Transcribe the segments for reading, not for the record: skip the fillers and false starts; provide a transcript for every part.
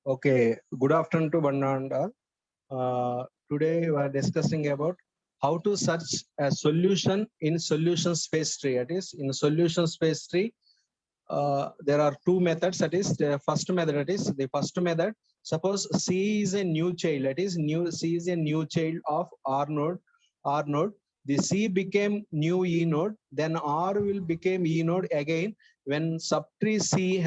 Okay, good afternoon to one and all. Today we are discussing about how to search a solution in solution space tree. That is, in solution space tree, there are two methods. That is, the first method. That is, the first method. Suppose C is a new child. That is, C is a new child of R node. R node. The C became new E node. Then R will become E node again when subtree C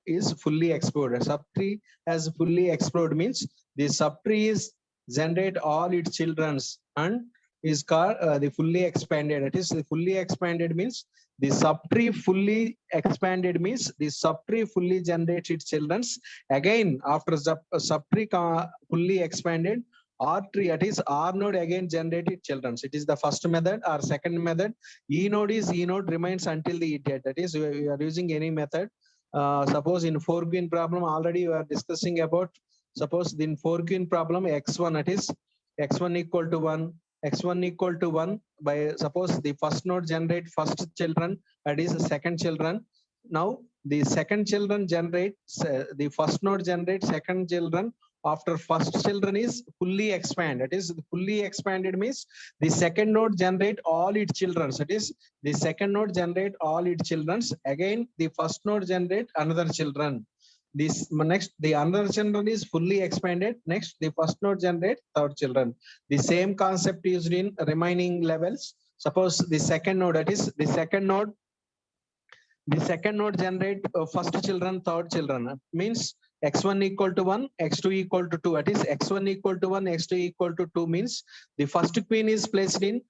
is fully explored. Subtree has fully explored means the subtree is generate all its childrens and is called the fully expanded. It is the fully expanded means the subtree fully expanded means the subtree fully generates its childrens. Again, after subtree fully expanded, R tree, that is R node again generated children. It is the first method. Or second method, E node is E node remains until the idiot. That is, we are using any method. Suppose in 4-queen problem already we are discussing about. Suppose in 4-queen problem x1, that is x1 equal to 1, x1 equal to 1 by suppose the first node generate first children, that is the second children. Now the second children generate the first node generate second children after first children is fully expand. That is fully expanded means the second node generate all its children. That is the second node generate all its children. Again the first node generate another children. This next the another children is fully expanded. Next the first node generate third children. The same concept used in remaining levels. Suppose the second node, that is the second node generate first children, third children. Means x1 equal to 1, x2 equal to 2. That is x1 equal to 1, x2 equal to 2 means the first queen is placed in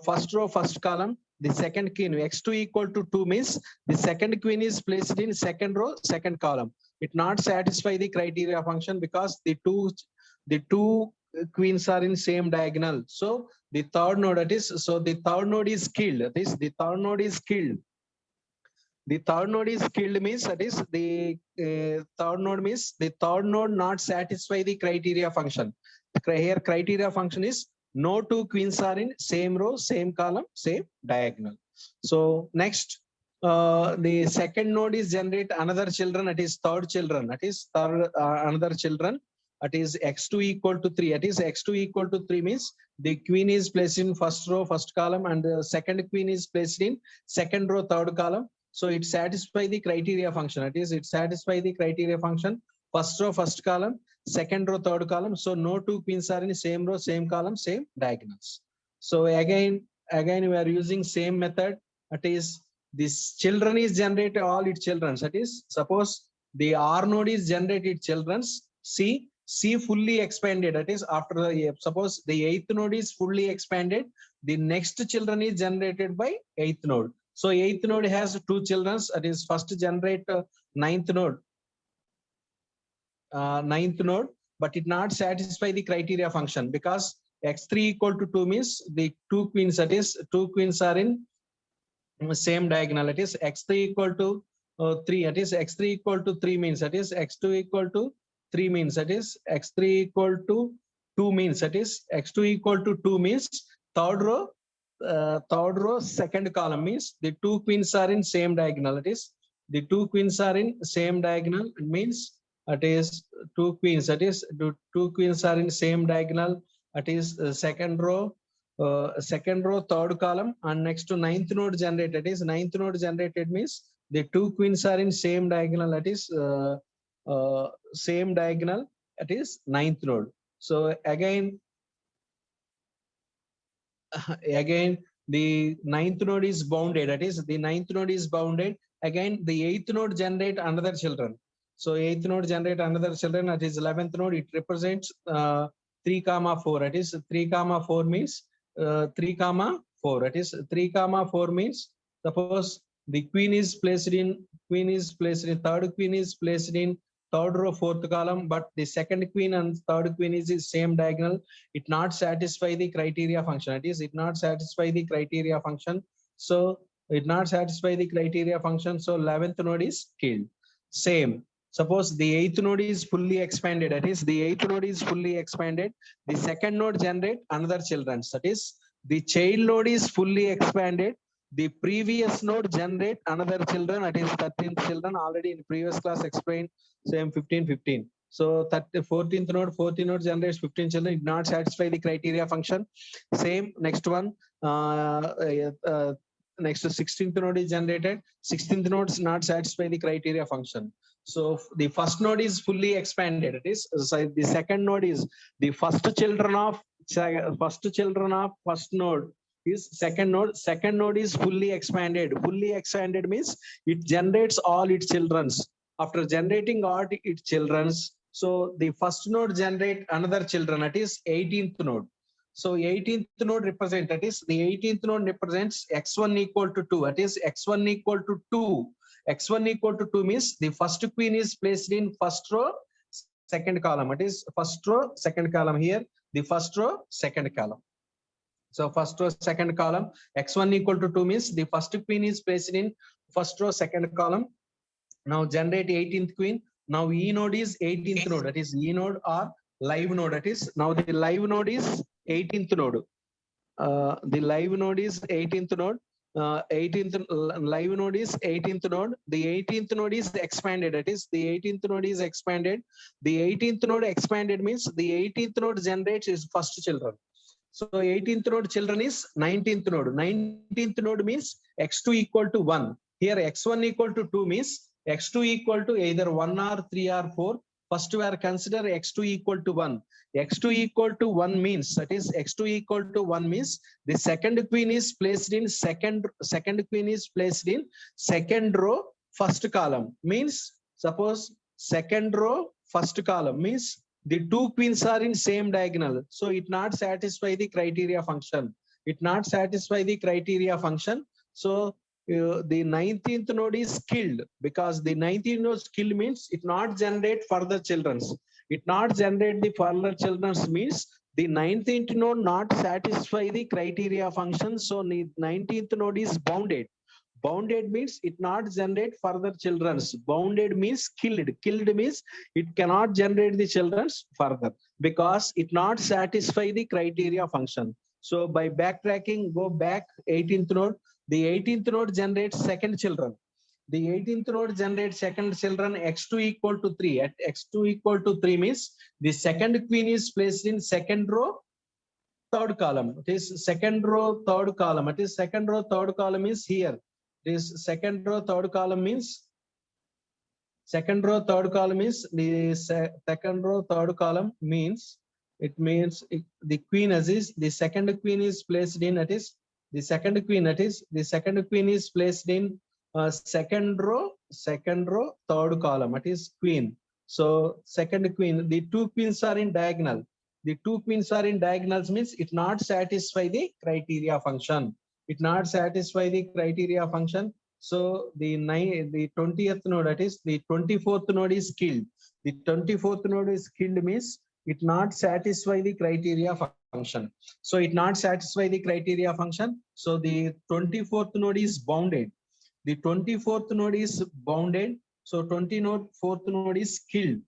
first row, first column. The second queen x2 equal to 2 means the second queen is placed in second row, second column. It not satisfy the criteria function because the two queens are in same diagonal. So the third node, that is, so the third node is killed. That is the third node is killed. The third node is killed means that is the third node means the third node not satisfy the criteria function. Here criteria function is no two queens are in same row, same column, same diagonal. So next, the second node is generate another children. That is third children. That is third another children. That is x2 equal to 3. That is x2 equal to 3 means the queen is placed in first row, first column, and the second queen is placed in second row, third column. So it satisfies the criteria function. That is, it satisfies the criteria function. First row, first column, second row, third column. So no two queens are in same row, same column, same diagonals. So again we are using same method. That is, this children is generated all its children. That is, suppose the R node is generated children's. C fully expanded. That is, after the suppose the 8th node is fully expanded, the next children is generated by 8th node. So 8th node has two children. That is, first generate 9th node, but it not satisfy the criteria function because x3 equal to 2 means the two queens. That is, two queens are in same diagonal. That is x3 equal to 3. That is x3 equal to 3 means that is x2 equal to 3 means that is x3 equal to 2 means that is x2 equal to 2 means third row second column means the two queens are in same diagonal. It is the two queens are in same diagonal. It means it is two queens. That is two queens are in same diagonal. It is second row, third column, and next to 9th node generated is 9th node generated means the two queens are in same diagonal. That is same diagonal. That is 9th node. So again the 9th node is bounded. That is, the 9th node is bounded. Again the 8th node generate another children. So 8th node generate another children. That is 11th node. It represents 3, 4. That is 3, 4 means 3, 4. That is 3, 4 means suppose the queen is placed in third queen is placed in third row, fourth column, but the second queen and third queen is the same diagonal. It not satisfy the criteria function. It is, it not satisfy the criteria function. So it not satisfy the criteria function. So 11th node is killed. Same. Suppose the 8th node is fully expanded. That is, the 8th node is fully expanded. The second node generate another children. That is, the child node is fully expanded. The previous node generate another children. That is 13th children. Already in previous class explained. Same 15. So that the 14th node generates 15 children. It not satisfy the criteria function. Same next one. Next 16th node is generated. 16th node is not satisfy the criteria function. So the first node is fully expanded. It is so the second node is the first children of first node is second node. Second node is fully expanded. Fully expanded means it generates all its children's. After generating all its children's, so the first node generate another children, that is 18th node. So 18th node represent, that is the 18th node represents x1 equal to 2, that is x1 equal to 2. x1 equal to 2 means the first queen is placed in first row, second column. It is first row, second column here, the first row, second column. So first row, second column, x1 equal to 2 means the first queen is placed in first row, second column. Now generate 18th queen. Now E node is 18th node, that is E node or live node, that is now the live node is 18th node. The live node is 18th node. 18th live node is 18th node. The 18th node is expanded, that is the 18th node is expanded. The 18th node expanded means the 18th node generates its first children. So 18th node children is 19th node. 19th node means x2 equal to 1. Here x1 equal to 2 means x2 equal to either 1 or 3 or 4. First we are consider x2 equal to 1. x2 equal to 1 means, that is x2 equal to 1 means the second queen is placed in second queen is placed in second row first column. Means suppose second row first column means the two queens are in same diagonal. So it not satisfy the criteria function. It not satisfy the criteria function. So the 19th node is killed because the 19th node kill means it not generate further children's. It not generate the further children's means the 19th node not satisfy the criteria function. So the 19th node is bounded. Bounded means it not generate further children's. Bounded means killed. Killed means it cannot generate the children's further because it not satisfy the criteria function. So by backtracking, go back 18th node. The 18th node generates second children. The 18th node generates second children x2 equal to 3. At x2 equal to 3 means the second queen is placed in second row, third column. It is second row, third column. It is second row, third column is here. This second row, third column means second row, third column is the second row, third column means the queen as is the second queen is placed in, that is the second queen, that is the second queen is placed in second row, third column. It is queen. So second queen, the two queens are in diagonal. The two queens are in diagonals means it not satisfy the criteria function. It not satisfy the criteria function. So the 20th node, that is the 24th node is killed. The 24th node is killed means it not satisfy the criteria function. So it not satisfy the criteria function. So the 24th node is bounded. The 24th node is bounded. So 24th node is killed.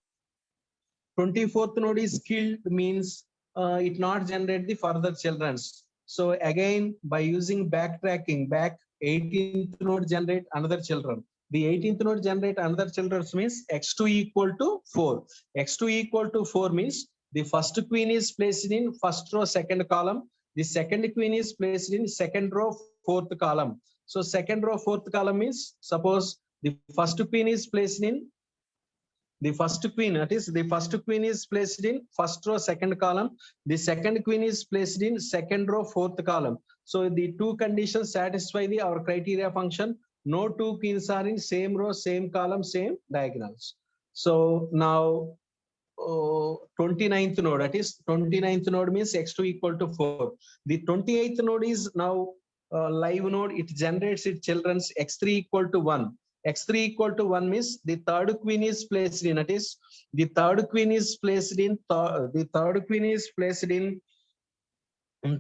24th node is killed means it not generate the further children's. So again, by using backtracking, back 18th node generate another children. The 18th node generate another children means x2 equal to 4. x2 equal to 4 means the first queen is placed in first row, second column. The second queen is placed in second row, fourth column. So second row, fourth column means suppose the first queen is placed in the first queen, that is the first queen is placed in first row, second column. The second queen is placed in second row, fourth column. So the two conditions satisfy our criteria function. No two queens are in same row, same column, same diagonals. So now 29th node, that is 29th node means x2 equal to 4. The 28th node is now live node. It generates its children's x3 equal to 1. x3 equal to 1 means the third queen is placed in, that is the third queen is placed in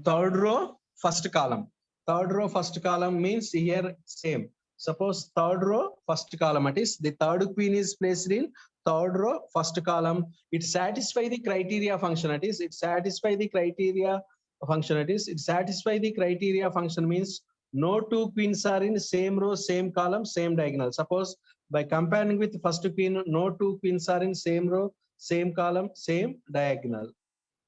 third row, first column. Third row, first column means here same. Suppose third row, first column, that is the third queen is placed in third row, first column. It satisfy the criteria function, that is it satisfy the criteria function, that is it satisfy the criteria function means no two queens are in same row, same column, same diagonal. Suppose by comparing with first queen, no two queens are in same row, same column, same diagonal.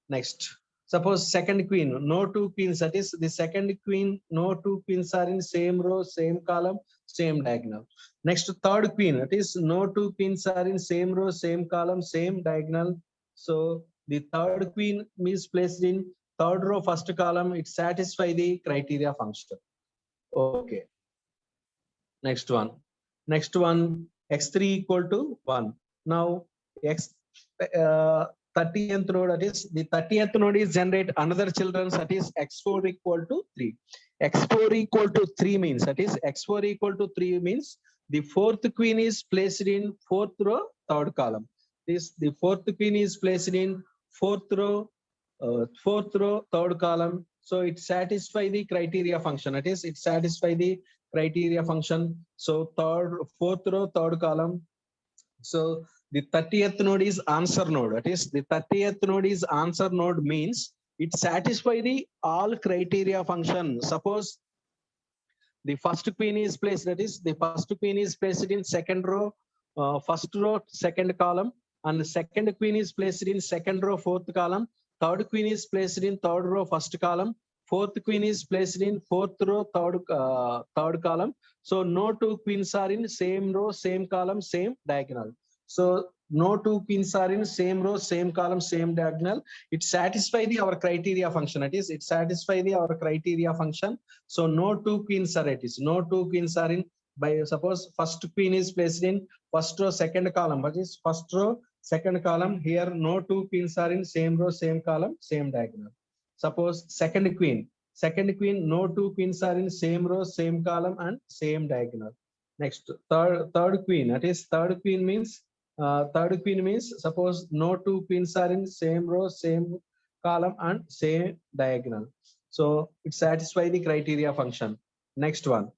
Next, suppose second queen, no two queens, that is the second queen, no two queens are in same row, same column, same diagonal. Next, third queen, that is no two queens are in same row, same column, same diagonal. So the third queen is placed in third row, first column, it satisfies the criteria function. Okay. Next one. Next one, x3 equal to 1. Now, x 30th node, that is the 30th node is generate another children, that is x4 equal to 3. x4 equal to 3 means, that is x4 equal to 3 means the fourth queen is placed in fourth row, third column. This the fourth queen is placed in fourth row, third column. So it satisfy the criteria function. That is, it satisfy the criteria function. So fourth row, third column. So the 30th node is answer node. That is, the 30th node is answer node means it satisfy the all criteria function. Suppose the first queen is placed, that is the first queen is placed in second row, first row, second column, and the second queen is placed in second row, fourth column. Third queen is placed in third row, first column. Fourth queen is placed in fourth row, third column. So no two queens are in same row, same column, same diagonal. So no two queens are in same row, same column, same diagonal. It satisfies the our criteria function. It is, it satisfies the our criteria function. So no two queens are, it is no two queens are in, by suppose first queen is placed in first row, second column, but is first row, second column. Here no two queens are in same row, same column, same diagonal. Suppose second queen, no two queens are in same row, same column, and same diagonal. Next, third queen, that is third queen means suppose no two queens are in same row, same column, and same diagonal. So it satisfies the criteria function. Next one,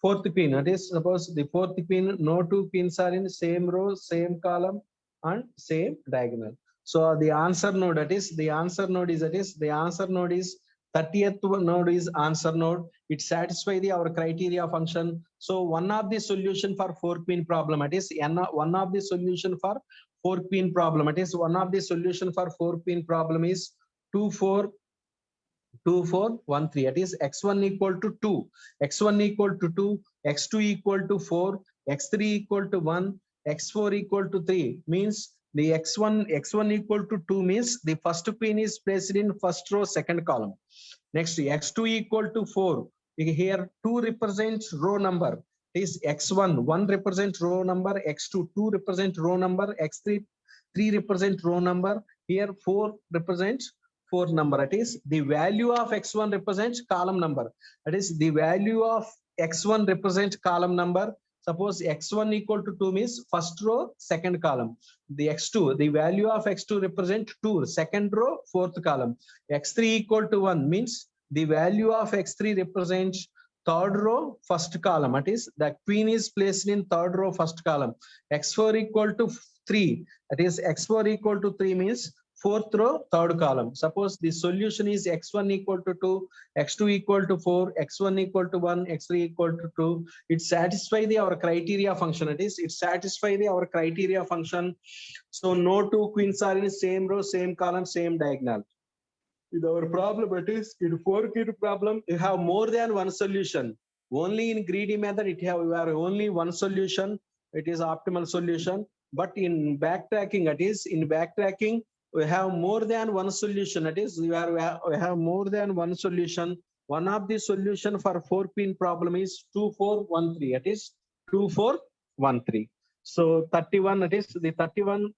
fourth queen, that is suppose the fourth queen, no two queens are in same row, same column, and same diagonal. So the answer node, that is the answer node is, that is the answer node is 30th node is answer node. It satisfies the our criteria function. So one of the solution for four queen problem, it is one of the solution for four queen problem. It is one of the solution for four queen problem is 2 4 2 4 1 3. It is x1 equal to 2, x1 equal to 2, x2 equal to 4, x3 equal to 1, x4 equal to 3. Means the x1 equal to 2 means the first queen is placed in first row, second column. Next, x2 equal to 4. Here 2 represents row number. Is x1 1 represent row number, x2 2 represent row number, x3 3 represent row number. Here 4 represents fourth number. It is the value of x1 represents column number. That is the value of x1 represents column number. Suppose x1 equal to 2 means first row, second column. The x2, the value of x2 represent 2, second row, fourth column. x3 equal to 1 means the value of x3 represents third row, first column. That is the queen is placed in third row, first column. x4 equal to 3. That is x4 equal to 3 means fourth row, third column. Suppose the solution is x1 equal to 2, x2 equal to 4, x1 equal to 1, x3 equal to 2. It satisfies the our criteria function. It is, it satisfies the our criteria function. So no two queens are in same row, same column, same diagonal. With our problem, it is in four queen problem, you have more than one solution. Only in greedy method, you have only one solution. It is optimal solution. But in backtracking, it is in backtracking, we have more than one solution. That is, we have more than one solution. One of the solution for four queen problem is 2 4 1 3. It is 2 4 1 3. So 31, that is the 31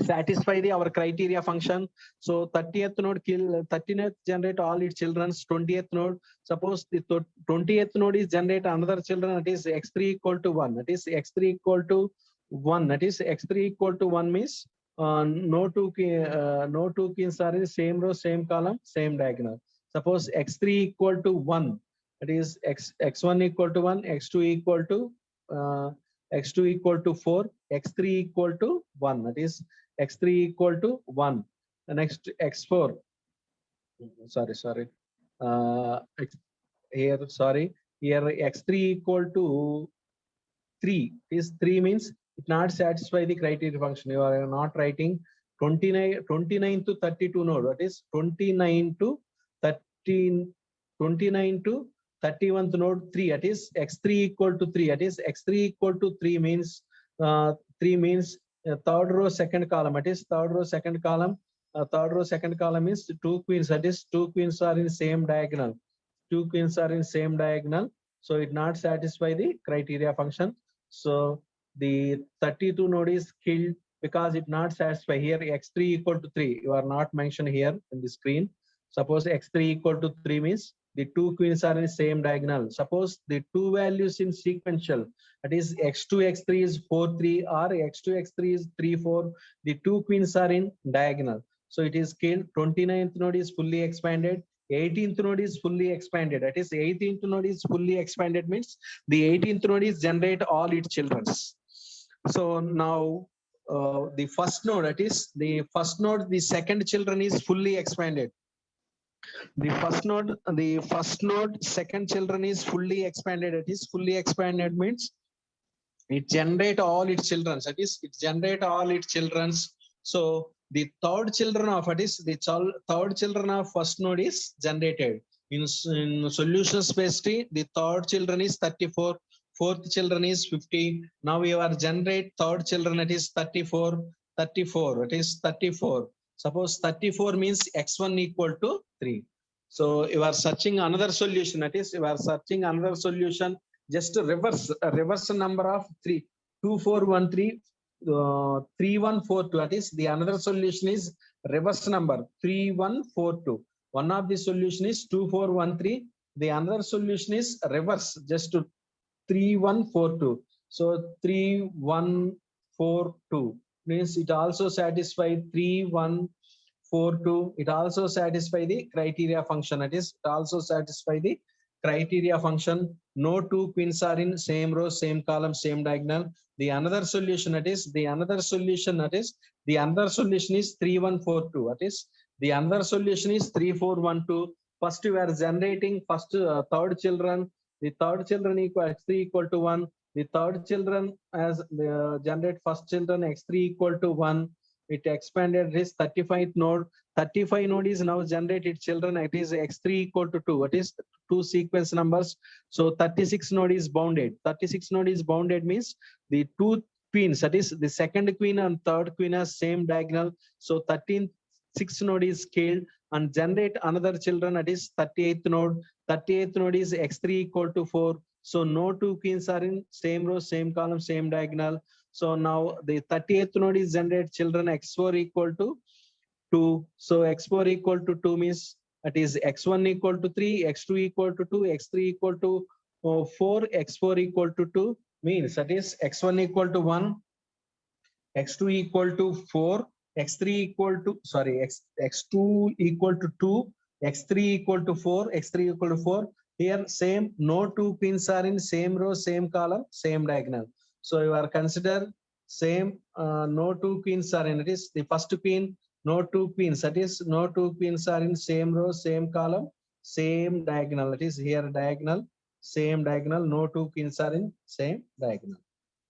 satisfy the our criteria function. So 30th node kill 30th generate all its children's. 20th node, suppose the 20th node is generate another children, that is x3 equal to 1. That is x3 equal to 1. That is x3 equal to 1 means no two queens are in same row, same column, same diagonal. Suppose x3 equal to 1. That is x1 equal to 1, x2 equal to x2 equal to 4, x3 equal to 1. That is x3 equal to 1. The next x4. Sorry. Here, sorry. Here x3 equal to 3. Is 3 means it not satisfy the criteria function. You are not writing 29 to 32 node. That is 29 to 13, 29 to 31th node 3. That is x3 equal to 3. That is x3 equal to 3 means 3 means third row second column. That is third row second column. Third row second column is two queens. That is two queens are in same diagonal. Two queens are in same diagonal. So it not satisfy the criteria function. So the 32 node is killed because it not satisfy here x3 equal to 3. You are not mentioned here in the screen. Suppose x3 equal to 3 means the two queens are in same diagonal. Suppose the two values in sequential, that is x2 x3 is 4 3 or x2 x3 is 3 4. The two queens are in diagonal. So it is killed. 29th node is fully expanded. 18th node is fully expanded. That is 18th node is fully expanded means the 18th node is generate all its childrens. So now the first node, that is the first node, the second children is fully expanded. The first node, second children is fully expanded. It is fully expanded means it generate all its children. That is, it generate all its childrens. So the third children of it is the third children of first node is generated. In solution space tree, the third children is 34. Fourth children is 50. Now you are generate third children, it is 34. 34. It is 34. Suppose 34 means x1 equal to 3. So you are searching another solution. That is, you are searching another solution. Just reverse number of 3 2 4 1 3 3 1 4 2. That is the another solution is reverse number 3 1 4 2. One of the solution is 2 4 1 3. The another solution is reverse, just to 3 1 4 2. So 3 1 4 2 means it also satisfy 3 1 4 2. It also satisfy the criteria function. It is it also satisfy the criteria function. No two queens are in same row, same column, same diagonal. The another solution, that is the another solution, that is the another solution is 3 1 4 2. That is the another solution is 3 4 1 2. First we are generating first third children. The third children equal x3 equal to 1. The third children as generate first children x3 equal to 1. It expanded this 35th node. 35 node is now generated children. It is x3 equal to 2. It is two sequence numbers. So 36 node is bounded. 36 node is bounded means the two queens, that is the second queen and third queen are same diagonal. So 13th node is scaled and generate another children, that is 38th node. 38th node is x3 equal to 4. So no two queens are in same row, same column, same diagonal. So now the 38th node is generate children x4 equal to 2. So x4 equal to 2 means that is x1 equal to 3, x2 equal to 2, x3 equal to 4, x4 equal to 2 means that is x1 equal to 1, x2 equal to 4, x3 equal to x2 equal to 2, x3 equal to 4, x3 equal to 4. Here same, no two queens are in same row, same column, same diagonal. So you are consider same, no two queens are in, it is the first queen, no two queens, that is no two queens are in same row, same column, same diagonal. It is here diagonal, same diagonal, no two queens are in same diagonal.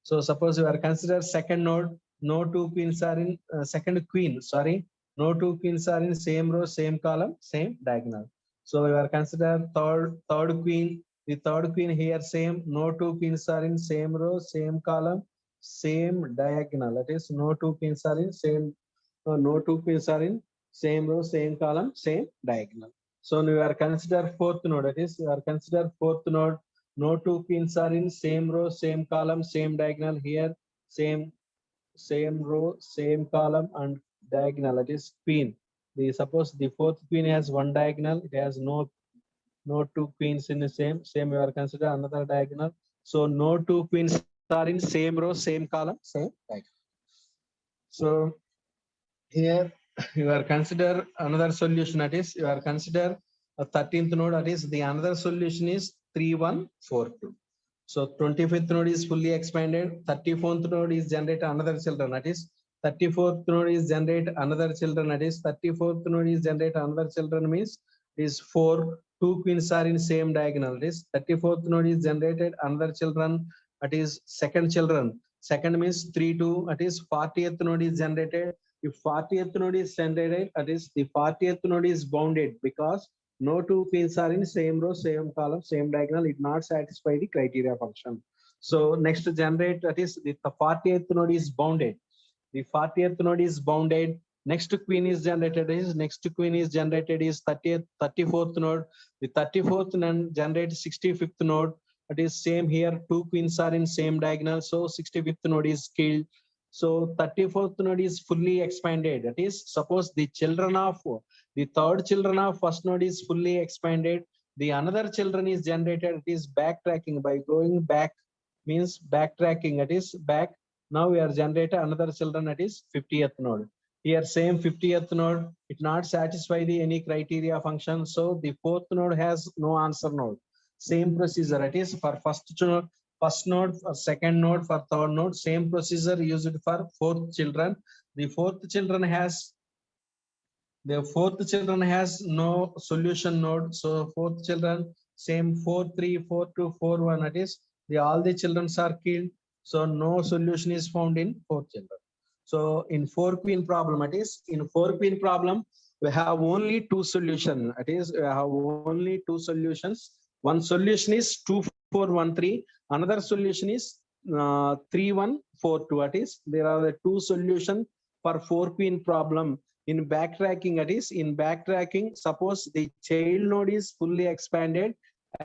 So suppose you are consider second node, no two queens are in second queen, sorry, no two queens are in same row, same column, same diagonal. So you are consider third queen. The third queen here same, no two queens are in same row, same column, same diagonal. That is no two queens are in same, no two queens are in same row, same column, same diagonal. So you are consider fourth node. That is you are consider fourth node. No two queens are in same row, same column, same diagonal. Here same row, same column and diagonal. That is queen. The suppose the fourth queen has one diagonal. It has no two queens in the same. You are consider another diagonal. So no two queens are in same row, same column, same diagonal. So here you are consider another solution, that is you are consider a 13th node, that is the another solution is 3 1 4 2. So 25th node is fully expanded. 34th node is generate another children, that is 34th node is generate another children, that is 34th node is generate another children means is 4 two queens are in same diagonal. It is 34th node is generated another children, that is second children. Second means 3, 2, that is 40th node is generated. If 40th node is generated, that is the 40th node is bounded because no two pins are in same row, same column, same diagonal. It not satisfy the criteria function. So next to generate, that is the 40th node is bounded. The 40th node is bounded. Next queen is generated is 30th, 34th node. The 34th node generates 65th node. That is same here. Two queens are in same diagonal. So 65th node is killed. So 34th node is fully expanded. That is, suppose the children of the third children of first node is fully expanded. The another children is generated. It is backtracking by going back means backtracking. It is back. Now we are generating another children. That is 50th node. Here same 50th node. It not satisfy the any criteria function. So the fourth node has no answer node. Same procedure. It is for first node, for second node, for third node. Same procedure used for fourth children. The fourth children has no solution node. So fourth children same 4, 3, 4, 2, 4, 1. That is all the children are killed. So no solution is found in fourth children. So in 4 queen problem, it is in 4 queen problem we have only two solutions. It is we have only two solutions. One solution is 2, 4, 1, 3. Another solution is 3, 1, 4, 2. That is there are the two solutions for 4 queen problem. In backtracking, it is in backtracking, suppose the child node is fully expanded,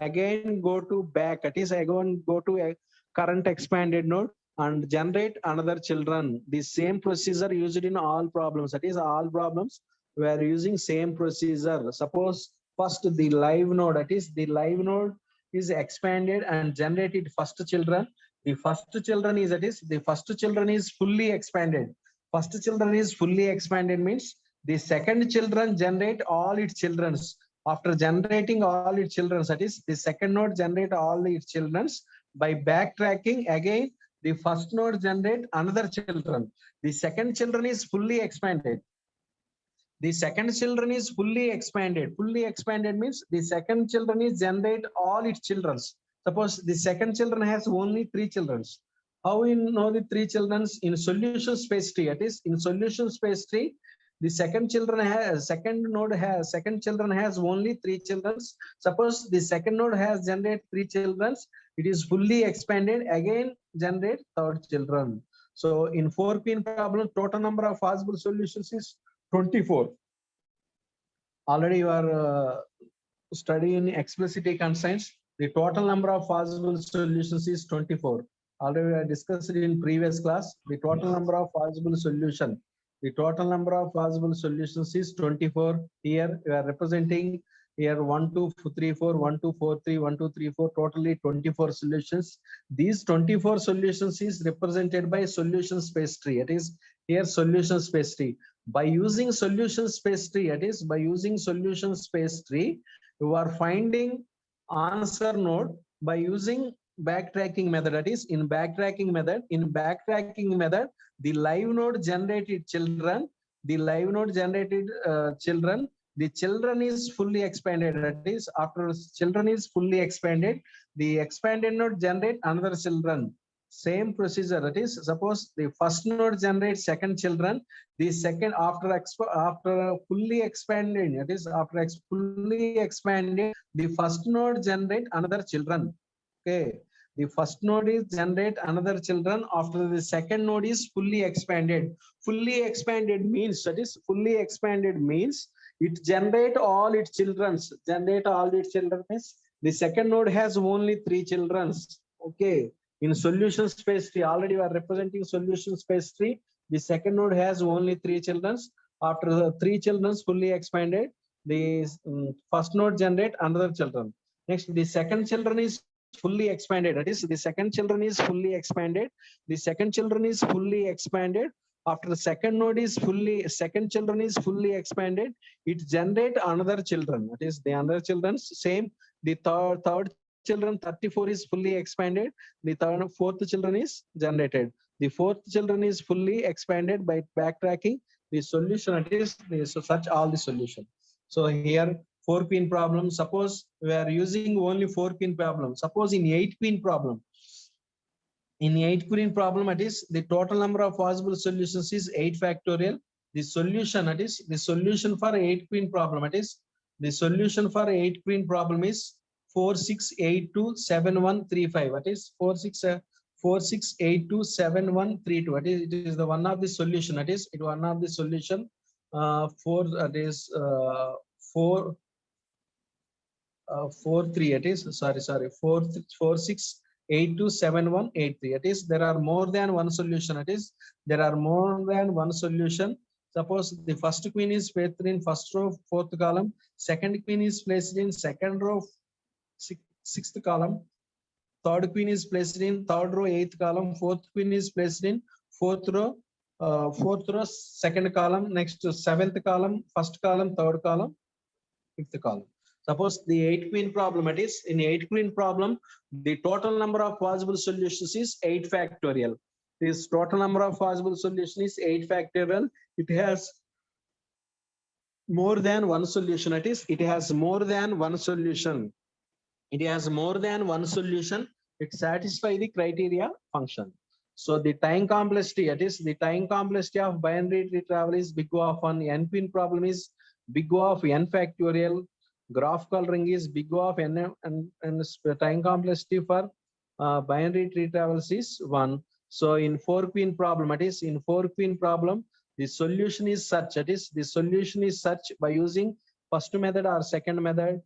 again go to back, it is again go to a current expanded node and generate another children. The same procedure used in all problems. That is all problems we are using same procedure. Suppose first the live node, that is the live node is expanded and generated first children. The first children is, that is the first children is fully expanded. First children is fully expanded means the second children generate all its children. After generating all its children, that is the second node generate all its children. By backtracking again, the first node generate another children. The second children is fully expanded. The second children is fully expanded. Fully expanded means the second children is generate all its children. Suppose the second children has only 3 children. How we know the 3 children? In solution space tree? It is in solution space tree. The second children has second children has only 3 children. Suppose the second node has generate 3 children. It is fully expanded. Again generate third children. So in 4 queen problem, total number of possible solutions is 24. Already you are studying explicit constraints. The total number of possible solutions is 24. Already I discussed it in previous class. The total number of possible solution. The total number of possible solutions is 24. Here you are representing here 1, 2, 3, 4, 1, 2, 4, 3, 1, 2, 3, 4, totally 24 solutions. These 24 solutions is represented by solution space tree. It is here solution space tree. By using solution space tree, it is by using solution space tree, you are finding answer node by using backtracking method. That is in backtracking method. In backtracking method, the live node generated children. The live node generated children. The children is fully expanded. That is after children is fully expanded, the expanded node generate another children. Same procedure. That is suppose the first node generates second children. The second after fully expanded, that is after fully expanded, the first node generate another children. Okay, the first node is generate another children after the second node is fully expanded. Fully expanded means, that is fully expanded means it generate all its children. Generate all its children means the second node has only 3 children. Okay, in solution space tree, already we are representing solution space tree. The second node has only 3 children. After the 3 children fully expanded, the first node generate another children. Next, the second children is fully expanded. That is the second children is fully expanded. The second children is fully expanded. After the second node is second children is fully expanded, it generate another children. That is the another children same. The third children 34 is fully expanded. The fourth children is generated. The fourth children is fully expanded. By backtracking the solution, it is so such all the solution. So here 4 pin problem. Suppose we are using only 4 pin problem. Suppose in 8 pin problem, In 8 querying problem, it is the total number of possible solutions is 8 factorial. The solution, it is the solution for 8 querying problem, it is the solution for 8 querying problem is 46827135. It is 46827132. It is the one of the solution. It is one of the solution for it is 43. It is sorry 46827183. It is there are more than one solution. It is there are more than one solution. Suppose the first queen is placed in first row, fourth column. Second queen is placed in second row, sixth column. Third queen is placed in third row, eighth column. Fourth queen is placed in fourth row, second column. Next seventh column, first column, third column, fifth column. Suppose the 8 queen problem, it is in 8 queen problem, the total number of possible solutions is 8 factorial. This total number of possible solutions is 8 factorial. It has more than one solution. It has more than one solution. It has more than one solution. It satisfies the criteria function. So the time complexity, it is the time complexity of binary tree travel is big O of 1. N queen problem is big O of n factorial. Graph coloring is big O of n, and time complexity for binary tree travels is 1. So in 4 queen problem, it is in 4 queen problem, the solution is such, it is the solution is such by using first method or second method.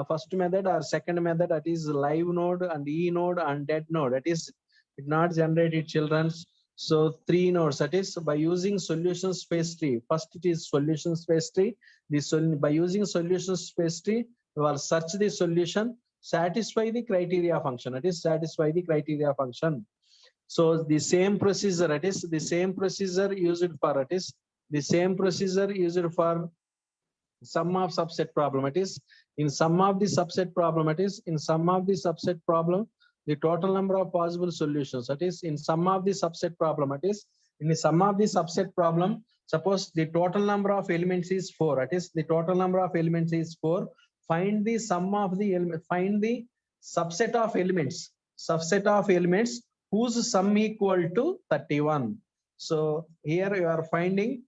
First method or second method, that is live node and e node and dead node. That is it not generated children's. So 3 nodes, that is by using solution space tree. First it is solution space tree. By using solution space tree, you will search the solution, satisfy the criteria function. That is satisfy the criteria function. So the same procedure, it is the same procedure used for, it is the same procedure used for sum of subset problem. It is in sum of the subset problem. It is in sum of the subset problem, the total number of possible solutions. That is in sum of the subset problem. It is in the sum of the subset problem. Suppose the total number of elements is 4. It is the total number of elements is 4. Find the sum of the element. Find the subset of elements. Subset of elements whose sum equal to 31. So here you are finding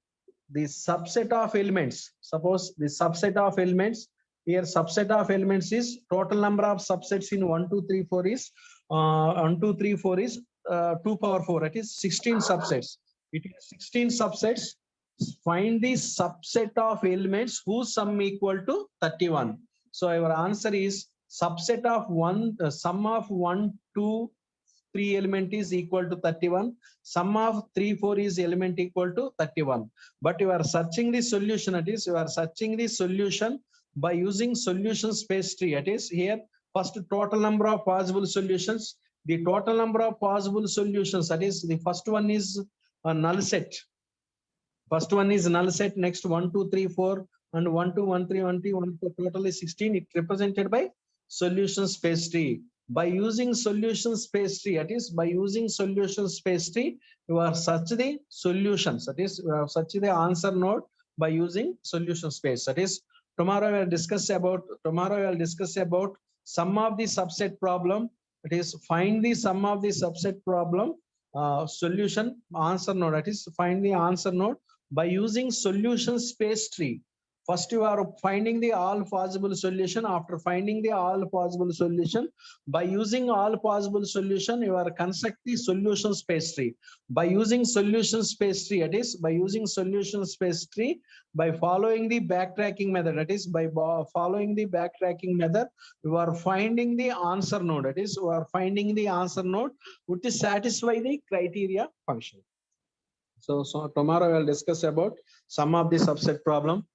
the subset of elements. Suppose the subset of elements, here subset of elements is total number of subsets in 1 2 3 4 is 1 2 3 4 is 2 power 4. It is 16 subsets. It is 16 subsets. Find the subset of elements whose sum equal to 31. So our answer is subset of sum of 1 2 3 element is equal to 31. Sum of 3 4 is element equal to 31. But you are searching the solution. It is you are searching the solution by using solution space tree. It is here first total number of possible solutions. The total number of possible solutions, that is the first one is a null set. First one is null set. Next 1 2 3 4 and 1 2 1 3 1 2 1 4, total is 16. It represented by solution space tree. By using solution space tree, that is by using solution space tree, you are search the solutions. That is you are search the answer node by using solution space. That is tomorrow we will discuss about sum of the subset problem. It is find the sum of the subset problem solution answer node. That is find the answer node by using solution space tree. First you are finding the all possible solution. After finding the all possible solution, by using all possible solution, you are construct the solution space tree. By using solution space tree, it is by using solution space tree, by following the backtracking method, that is by following the backtracking method, you are finding the answer node. That is you are finding the answer node which is satisfy the criteria function. So tomorrow I will discuss about sum of the subset problem.